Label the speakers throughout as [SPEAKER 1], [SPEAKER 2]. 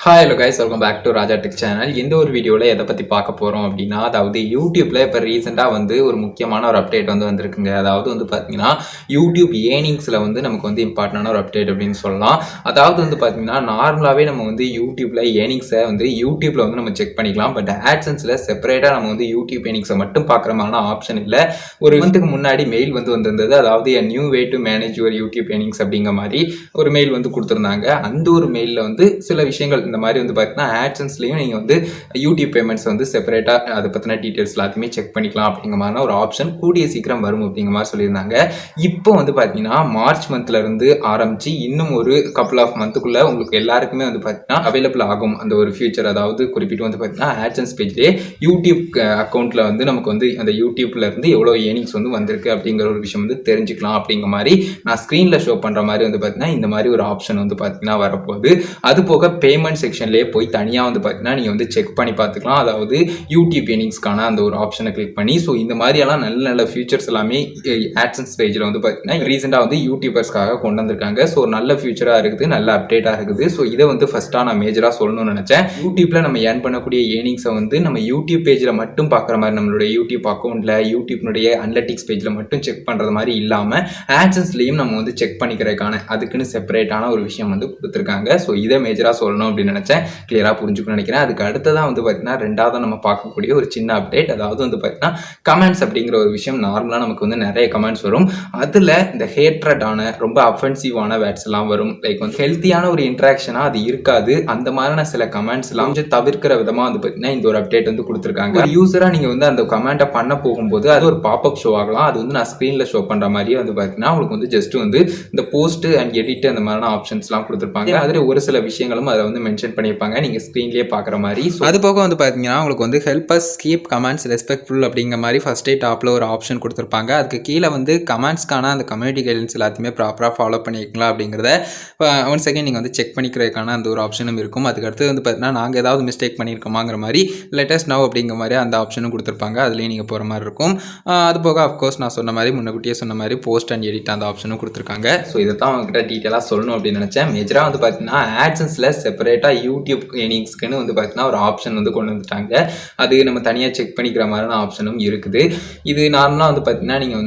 [SPEAKER 1] Hi hello guys, welcome back to Raja Tech channel. இந்த ஒரு வீடியோவில் எதை பற்றி பார்க்க போகிறோம் அப்படின்னா, அதாவது யூடியூப்பில் இப்போ ரீசெண்டாக வந்து ஒரு முக்கியமான ஒரு அப்டேட் வந்திருக்குங்க. அதாவது பார்த்தீங்கன்னா யூடியூப் ஏர்னிங்ஸில் நமக்கு இம்பார்ட்டண்டான ஒரு அப்டேட் அப்படின்னு சொல்லலாம். அதாவது பார்த்தீங்கன்னா நார்மலாகவே நம்ம யூடியூப்பில் ஏர்னிங்ஸை யூடியூப்பில் நம்ம செக் பண்ணிக்கலாம். பட் ஆட்சன்ஸில் செப்பரேட்டாக நம்ம யூடியூப் ஏர்னிங்ஸை மட்டும் பார்க்குற மாதிரியான ஆப்ஷன் இல்லை. ஒரு மந்த்துக்கு முன்னாடி மெயில் வந்திருந்தது. அதாவது a new way to manage your YouTube earnings அப்படிங்கிற மாதிரி ஒரு மெயில் கொடுத்துருந்தாங்க. அந்த ஒரு மெயிலில் சில விஷயங்கள் இந்த மாதிரி பார்த்தீங்கன்னா ஆட்சன்ஸ்லையும் நீங்கள் யூடியூப் பேமெண்ட்ஸ் செப்பரேட்டாக அதை பற்றின டீட்டெயில்ஸ் எல்லாத்தையுமே செக் பண்ணிக்கலாம் அப்படிங்கிற மாதிரி ஒரு ஆப்ஷன் கூடிய சீக்கிரம் வரும் அப்படிங்கிற மாதிரி சொல்லியிருந்தாங்க. இப்போ பார்த்தீங்கன்னா மார்ச் மந்த்லேருந்து ஆரம்பித்து இன்னும் ஒரு கப்புள் ஆஃப் மந்த்துக்குள்ளே உங்களுக்கு எல்லாருக்குமே பார்த்தீங்கன்னா அவைலபிள் ஆகும் அந்த ஒரு ஃபியூச்சர். அதாவது குறிப்பிட்டு பார்த்தீங்கன்னா ஆட்சன்ஸ் பேஜ்லேயே யூடியூப் அக்கௌண்ட்டில் நமக்கு அந்த யூடியூப்லேருந்து எவ்வளோ ஏர்னிங்ஸ் வந்திருக்கு அப்படிங்கிற ஒரு விஷயம் தெரிஞ்சுக்கலாம் அப்படிங்கிற மாதிரி நான் ஸ்க்ரீனில் ஷோ பண்ணுற மாதிரி பார்த்தீங்கன்னா இந்த மாதிரி ஒரு ஆப்ஷன் பார்த்தீங்கன்னா வரப்போகுது. அது போக பேமெண்ட் செக்ஷன்லேயே போய் தனியாக பார்த்தீங்கன்னா நீங்கள் செக் பண்ணி பார்த்துக்கலாம். அதாவது யூடியூப் ஏர்னிங்ஸ்க்கான அந்த ஒரு ஆப்ஷனை கிளிக் பண்ணி ஸோ இந்த மாதிரியெல்லாம் நல்ல நல்ல ஃபியூச்சர்ஸ் எல்லாமே ஆட்சன்ஸ் பேஜில் பார்த்தீங்கன்னா ரீசெண்டாக யூடியூபர்ஸ்க்காக கொண்டு வந்திருக்காங்க. ஸோ நல்ல ஃபியூச்சராக இருக்குது, நல்ல அப்டேட்டாக இருக்குது. ஸோ இதை ஃபஸ்ட்டாக நான் மேஜராக சொல்லணும்னு நினச்சேன். யூடியூப்பில் நம்ம ஏர்ன் பண்ணக்கூடிய ஏர்னிங்ஸை நம்ம யூடியூப் பேஜில் மட்டும் பார்க்குற மாதிரி நம்மளுடைய யூடியூப் அக்கௌண்ட்டில் யூடியூப்னுடைய அனலிட்டிக்ஸ் பேஜில் மட்டும் செக் பண்ணுறது மாதிரி இல்லாமல் ஆட்சன்ஸ்லேயும் நம்ம செக் பண்ணிக்கிறதுக்கான அதுக்குன்னு செப்பரேட்டான ஒரு விஷயம் கொடுத்துருக்காங்க. ஸோ இதை மேஜராக சொல்லணும் அப்படின்னு நினச்சேன். கிளியராக புரிஞ்சுக்கணும்னு நினைக்கிறேன். அதுக்கு அடுத்ததான் பார்த்தீங்கன்னா ரெண்டாவது நம்ம பார்க்கக்கூடிய ஒரு சின்ன அப்டேட். அதாவது பார்த்தீங்கன்னா கமெண்ட்ஸ் அப்படிங்கிற ஒரு விஷயம். நார்மலாக நமக்கு நிறைய கமெண்ட்ஸ் வரும். அதில் இந்த ஹேட்ரடான ரொம்ப அஃபென்சிவான வேர்ட்ஸ் எல்லாம் வரும். லைக் ஹெல்த்தியான ஒரு இன்ட்ராக்ஷனாக அது இருக்காது. அந்த மாதிரியான சில கமெண்ட்ஸ் எல்லாம் கொஞ்சம் தவிர்க்கிற விதமாக பார்த்தீங்கன்னா இந்த ஒரு அப்டேட் கொடுத்துருக்காங்க. ஒரு யூஸராக நீங்கள் அந்த கமெண்ட்டை பண்ண போகும்போது அது ஒரு பாப்அப் ஷோ ஆகலாம். அது நான் ஸ்க்ரீனில் ஷோ பண்ணுற மாதிரியே பார்த்தீங்கன்னா உங்களுக்கு ஜஸ்ட் இந்த போஸ்ட் அண்ட் எடிட் அந்த மாதிரியான ஆப்ஷன்ஸ்லாம் கொடுத்துருப்பாங்க. அதில் ஒரு சில விஷயங்களும் அதை மென்ஷன் பண்ணியிருப்பாங்க நீங்கள் ஸ்க்ரீன்லேயே பார்க்குற மாதிரி. அது போக பார்த்தீங்கன்னா உங்களுக்கு help us keep comments respectful அப்படிங்கிற மாதிரி ஃபஸ்ட்டே டாப்பில் ஒரு ஆப்ஷன் கொடுத்துருப்பாங்க. அதுக்கு கீழே கமெண்ட்ஸ்க்கான அந்த கம்யூனிட்டி கைட்லைன்ஸ் எல்லாத்தையுமே ப்ராப்பராக ஃபாலோ பண்ணிக்கலாம் அப்படிங்கிறத ஒன் செகண்ட் நீங்கள் செக் பண்ணிக்கிறதுக்கான அந்த ஒரு ஆப்ஷனும் இருக்கும். அதுக்கடுத்து பார்த்தீங்கன்னா நாங்கள் ஏதாவது மிஸ்டேக் பண்ணியிருக்கோமாங்கிற மாதிரி லெட்டஸ்ட் நவ் அப்படிங்கிற மாதிரி அந்த ஆப்ஷனும் கொடுத்துருப்பாங்க. அதுலேயும் நீங்கள் போகிற மாதிரி இருக்கும். அது போக அஃப்கோர்ஸ் நான் சொன்ன மாதிரி முன்னக்கூட்டியே சொன்ன மாதிரி போஸ்ட் அண்ட் எடிட் அந்த ஆப்ஷனும் கொடுத்துருக்காங்க. ஸோ இதை தான் அவங்ககிட்ட டீட்டெயிலாக சொல்லணும் அப்படின்னு நினச்சேன். மேஜராக பார்த்தீங்கன்னா ஆட்சன்ஸில் செப்பரேட்டாக யூடியூப் ஏர்னிங்ஸ்க்குன்னு பார்த்தீங்கன்னா ஒரு ஆப்ஷன் கொண்டு வந்துட்டாங்க. அது நம்ம தனியாக செக் பண்ணிக்கிற மாதிரியான ஆப்ஷனும் இருக்குது. இது நார்மலாக பார்த்தீங்கன்னா நீங்கள்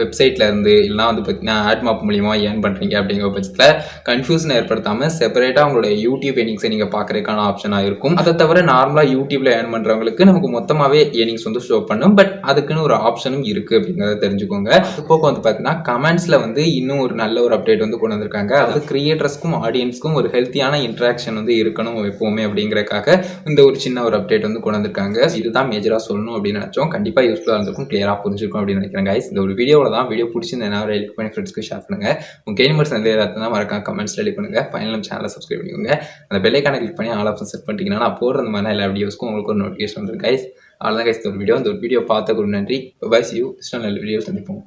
[SPEAKER 1] வெப்சைட்டில் இருந்து இல்லைனா பார்த்தீங்கன்னா ஆட் மாப் மூலியமாக ஏர்ன் பண்ணுறீங்க அப்படிங்கிற பட்சத்தில் கன்ஃபியூஷன் ஏற்படுத்தாமல் செப்பரேட்டாக உங்களோட யூடியூப் ஏர்னிங்ஸை நீங்கள் பார்க்குறதுக்கான ஆப்ஷனாக இருக்கும். அதை தவிர நார்மலாக யூடியூப்பில் ஏர்ன் பண்ணுறவங்களுக்கு நமக்கு மொத்தமாகவே ஏர்னிங்ஸ் ஷோ பண்ணும். பட் அதுக்குன்னு ஒரு ஆப்ஷனும் இருக்குது அப்படிங்கிறத தெரிஞ்சுக்கோங்க. அது போக பார்த்தீங்கன்னா கமெண்ட்ஸில் இன்னும் ஒரு நல்ல ஒரு அப்டேட் கொண்டு வந்திருக்காங்க. அது கிரியேட்டர்ஸ்க்கும் ஆடியன்ஸ்க்கும் ஒரு ஹெல்த்தியான இன்ட்ராக்ஷன் இருக்கணும் எப்போவுமே அப்படிங்கிறதுக்காக இந்த ஒரு சின்ன ஒரு அப்டேட் கொண்டு வந்திருக்காங்க. இதுதான் மேஜராக சொல்லணும் அப்படின்னு நினச்சோம். கண்டிப்பாக யூஸ்ஃபுல்லாக இருந்திருக்கும், கிளியராக புரிஞ்சிருக்கும் அப்படின்னு நினைக்கிறேன் கைஸ். இந்த ஒரு வீடியோவில் தான் வீடியோ பிடிச்சிருந்தேன்னா லைக் பண்ணி ஃப்ரெண்ட்ஸ்க்கு ஷேர் பண்ணுங்கள். உங்கள் கேமர்ஸ் எல்லாத்தையும் மறக்காம கமெண்ட்ஸில் லைக் பண்ணுங்கள். ஃபைனல் சேனலை சப்ஸ்கிரைப் பண்ணிக்கோங்க. அந்த பெல் ஐகானை கிளிக் பண்ணி ஆல் ஆப்ஷன் செட் பண்ணிட்டீங்கன்னா நான் போடுற அந்த மாதிரி எல்லா வீடியோஸ்க்கும் உங்களுக்கு ஒரு நோட்டிஃபிகேஷன் வந்துடும் கைஸ். அவ்வளோதான் கைஸ் இந்த ஒரு வீடியோ. பார்த்த ஒரு நன்றி. Bye, see you. நல்ல வீடியோ சந்திப்போம்.